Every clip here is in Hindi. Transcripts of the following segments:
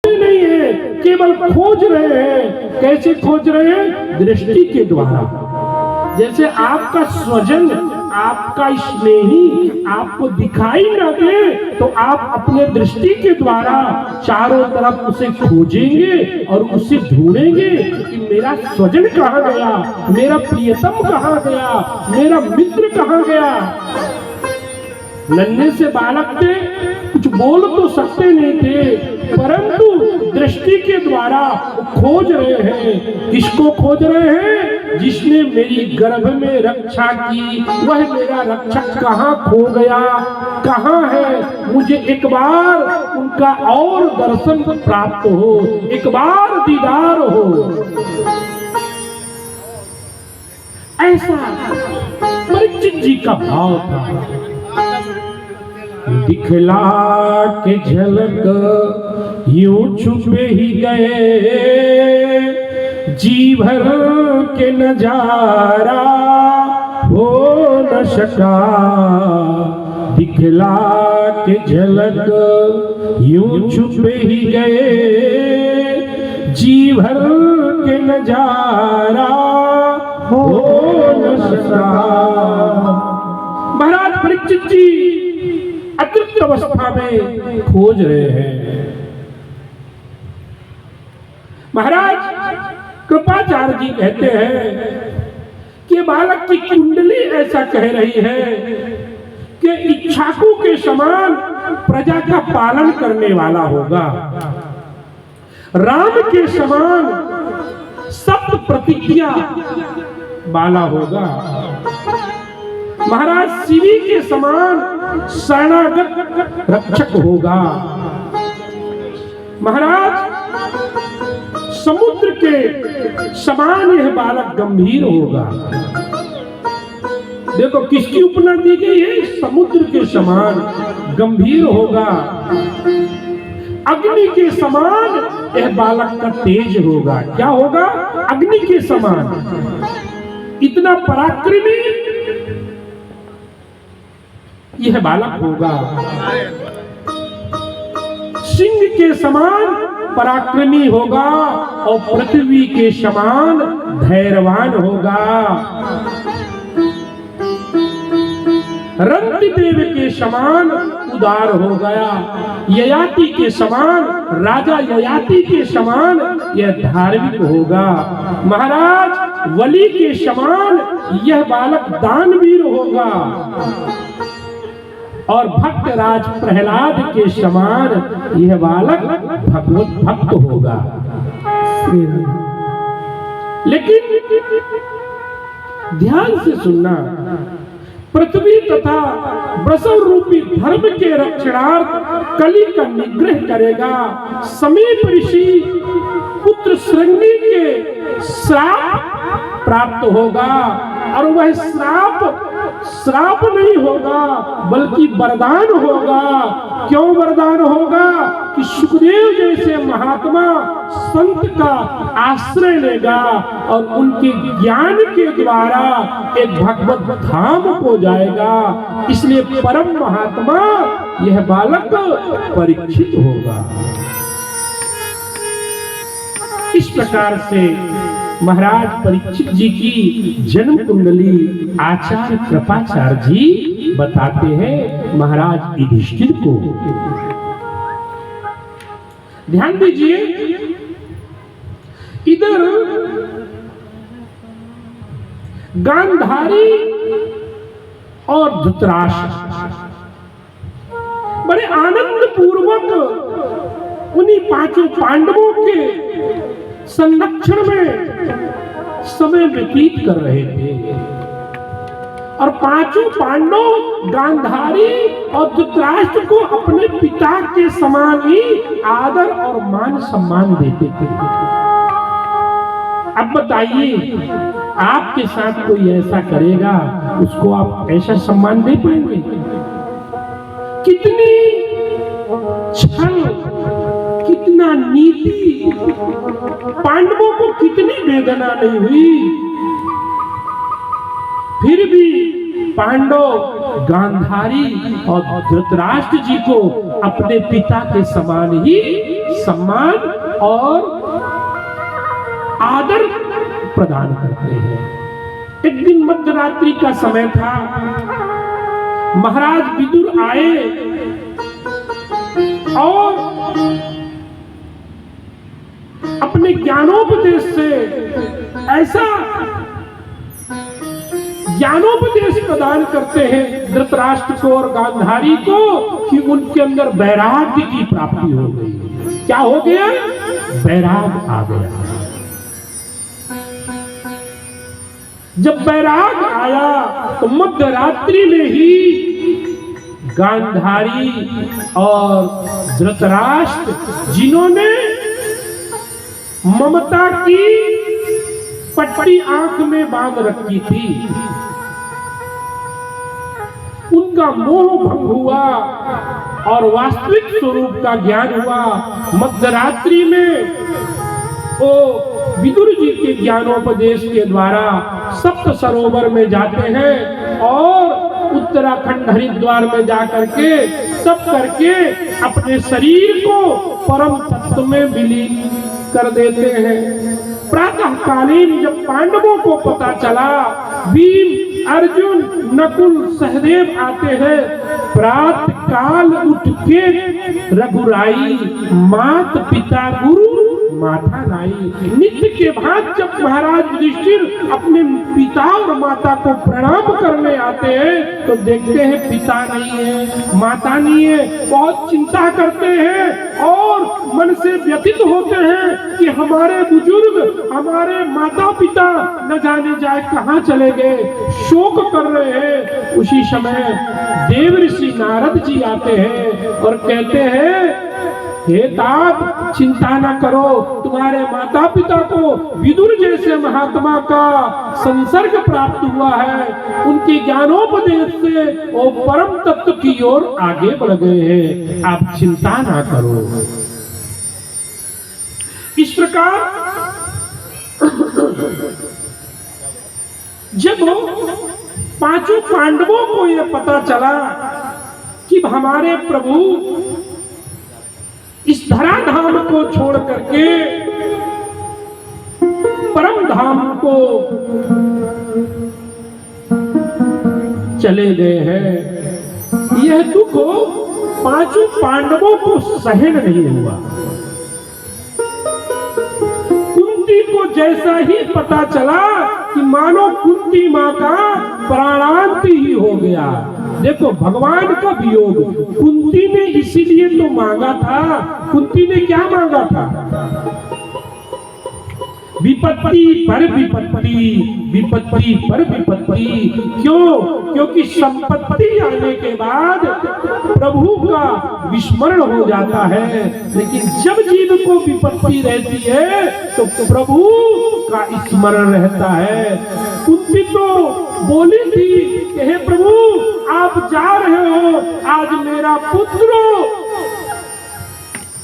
नहीं है, केवल खोज रहे हैं। कैसे खोज रहे हैं? दृष्टि के द्वारा। जैसे आपका स्वजन, आपका स्नेही आपको दिखाई न दे तो आप अपने दृष्टि के द्वारा चारों तरफ उसे खोजेंगे और उसे ढूंढेंगे कि मेरा स्वजन कहाँ गया, मेरा प्रियतम कहाँ गया, मेरा मित्र कहाँ गया। नन्हे से बालक थे, कुछ बोल तो सकते नहीं थे, परंतु दृष्टि के द्वारा खोज रहे हैं। किसको खोज रहे हैं? जिसने मेरी गर्भ में रक्षा की, वह मेरा रक्षक कहाँ खो गया, कहाँ है। मुझे एक बार उनका और दर्शन प्राप्त हो, एक बार दीदार हो। ऐसा परीक्षित जी का भाव था। दिखला के झलक यूं छुपे ही गए, जी भर के नजारा हो न सका। दिखला के झलक यूं छुपे ही गए, जी भर के नजारा हो न सका। महाराज परीक्षित जी अतृप्त अवस्था में खोज रहे हैं। महाराज कृपाचार्य जी कहते हैं कि बालक की कुंडली ऐसा कह रही है कि इच्छाकू के समान प्रजा का पालन करने वाला होगा, राम के समान सत्य प्रतिज्ञा वाला होगा, महाराज शिवी के समान शरणागत रक्षक होगा, महाराज समुद्र के समान यह बालक गंभीर होगा। देखो किसकी उपमा दी गई है? समुद्र के समान गंभीर होगा। अग्नि के समान यह बालक का तेज होगा। क्या होगा? अग्नि के समान इतना पराक्रमी यह बालक होगा। सिंह के समान पराक्रमी होगा और पृथ्वी के समान धैर्यवान होगा। रंतिदेव के समान उदार हो गया। ययाति के समान, राजा ययाति के समान यह धार्मिक होगा। महाराज वली के समान यह बालक दानवीर होगा और भक्त राज प्रहलाद के समान यह बालक भगवत भक्त होगा। लेकिन ध्यान से सुनना, पृथ्वी तथा वृषभ रूपी धर्म के रक्षणार्थ कली का निग्रह करेगा। समीप ऋषि पुत्र श्रृंगी के श्राप प्राप्त होगा और वह श्राप नहीं होगा बल्कि वरदान होगा। क्यों वरदान होगा? कि सुखदेव जैसे महात्मा संत का आश्रय लेगा और उनके ज्ञान के द्वारा एक भगवत धाम को जाएगा। इसलिए परम महात्मा यह बालक परीक्षित होगा। इस प्रकार से महाराज परीक्षित जी की जन्म कुंडली आचार्य कृपाचार्य जी बताते हैं महाराज युधिष्ठिर को। ध्यान दीजिए, इधर गांधारी और धृतराष्ट्र बड़े आनंद पूर्वक उन्हीं पांचों पांडवों के संरक्षण में समय व्यतीत कर रहे थे और पांचों पांडव गांधारी और धृतराष्ट्र को अपने पिता के समान ही आदर और मान सम्मान देते थे। अब बताइए, आपके साथ कोई ऐसा करेगा, उसको आप ऐसा सम्मान दे पाएंगे? कितनी छल, कितना नीति, पांडवों को कितनी वेदना नहीं हुई, फिर भी पांडव गांधारी और धृतराष्ट्र जी को अपने पिता के समान ही सम्मान और आदर प्रदान करते हैं। एक दिन मध्यरात्रि का समय था, महाराज विदुर आए और अपने ज्ञानोपदेश से ऐसा ज्ञानोपदेश प्रदान करते हैं धृतराष्ट्र को और गांधारी को कि उनके अंदर वैराग्य की प्राप्ति हो गई। क्या हो गया? वैराग आ गया। जब वैराग आया तो मध्यरात्रि में ही गांधारी और धृतराष्ट्र, जिन्होंने ममता की पट्टी आंख में बांध रखी थी, उनका मोह भंग हुआ और वास्तविक स्वरूप का ज्ञान हुआ। मध्यरात्रि में वो विदुर जी के ज्ञानोपदेश के द्वारा सप्त सरोवर में जाते हैं और उत्तराखंड हरिद्वार में जाकर के तप करके अपने शरीर को परम तत्व में विलीन कर देते हैं। प्रातः कालीन जब पांडवों को पता चला, भीम, अर्जुन, नकुल, सहदेव आते हैं। प्रातः काल उठ के रघुराई, मात पिता गुरु माता लाई। नित्य के बाद जब महाराज युधिष्ठिर अपने पिता और माता को प्रणाम करने आते हैं तो देखते हैं पिता नहीं है, माता नहीं है। बहुत चिंता करते हैं और मन से व्यथित होते हैं कि हमारे बुजुर्ग, हमारे माता पिता न जाने जाए कहाँ चले गए, शोक कर रहे हैं। उसी समय देव ऋषि नारद जी आते हैं और कहते हैं, हे तात, चिंता न करो, तुम्हारे माता पिता को विदुर जैसे महात्मा का संसर्ग प्राप्त हुआ है। उनके ज्ञानोपदेश से वो परम तत्व की ओर आगे बढ़ गए हैं, आप चिंता ना करो। इस प्रकार जब पांचों पांडवों को यह पता चला कि हमारे प्रभु इस धराधाम को छोड़ करके परम धाम को चले गए हैं, यह दुख पांचों पांडवों को सहन नहीं हुआ। कुंती को जैसा ही पता चला कि मानो कुंती मां का प्राणांत ही हो गया। देखो भगवान का वियोग कुंती ने इसीलिए तो मांगा था। कुंती ने क्या मांगा था? विपत्ति पर विपत्ति, विपत्ति पर विपत्ति। क्यों? क्योंकि संपत्ति आने के बाद प्रभु का विस्मरण हो जाता है, लेकिन जब जीव को विपत्ति रहती है तो प्रभु का स्मरण रहता है। कुंती तो बोली थी कि हे प्रभु, आप जा रहे हो, आज मेरा पुत्र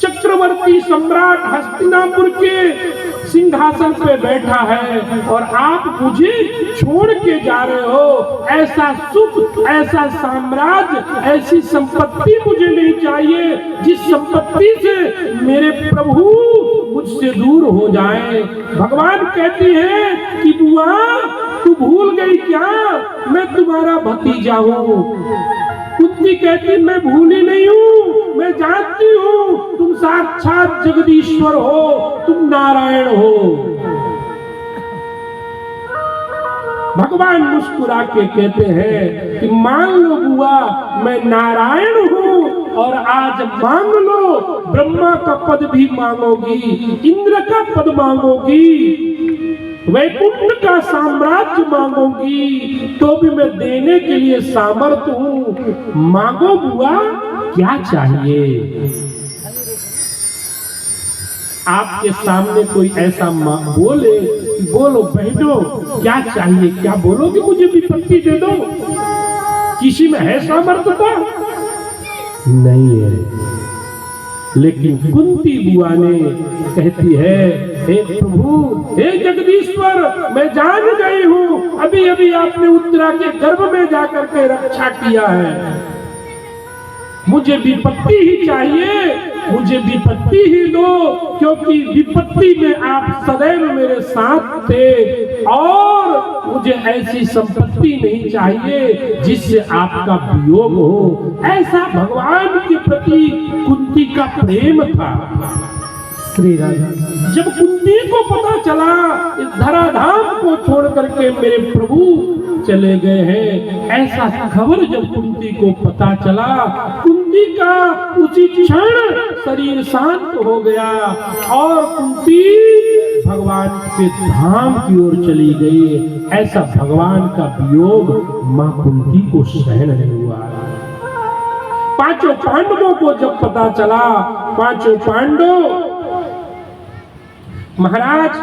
चक्रवर्ती सम्राट हस्तिनापुर के सिंहासन पे बैठा है और आप मुझे छोड़ के जा रहे हो। ऐसा सुख, ऐसा साम्राज्य, ऐसी संपत्ति मुझे नहीं चाहिए जिस संपत्ति से मेरे प्रभु मुझसे दूर हो जाए। भगवान कहती है कि बुआ, तू भूल गई क्या, मैं तुम्हारा भतीजा हूँ। कुंती कहती मैं भूली नहीं हूँ, मैं जानती हूँ तुम साक्षात जगदीश्वर हो, तुम नारायण हो। भगवान मुस्कुरा के कहते हैं कि मान लो बुआ, मैं नारायण हूँ और आज मांग लो, ब्रह्मा का पद भी मांगोगी, इंद्र का पद मांगोगी, वैकुंठ का साम्राज्य मांगोगी तो भी मैं देने के लिए सामर्थ हूँ। मांगो बुआ, क्या चाहिए? आपके सामने कोई ऐसा बोले, बोलो बहनों क्या चाहिए, क्या बोलोगे? मुझे विपत्ति दे दो। किसी में है सामर्थ्यता? नहीं है। लेकिन कुंती बुआ ने कहती है हे प्रभु, हे जगदीश्वर, मैं जान गई हूँ, अभी अभी आपने उत्तरा के गर्भ में जाकर के रक्षा किया है, मुझे विपत्ति ही चाहिए, मुझे विपत्ति ही दो, क्योंकि विपत्ति में आप सदैव मेरे साथ थे, और मुझे ऐसी संपत्ति नहीं चाहिए जिससे आपका वियोग हो। ऐसा भगवान के प्रति कुंती का प्रेम था। श्री राधा। जब कुंती को पता चला इस धराधाम को छोड़ करके मेरे प्रभु चले गए हैं, ऐसा खबर जब कुंती को पता चला, कुंती का उसी क्षण शरीर शांत हो गया और कुंती भगवान के धाम की ओर चली गई। ऐसा भगवान का वियोग मां कुंती को सहन नहीं हुआ। पांचों पांडवों को जब पता चला, पांचों पांडव महाराज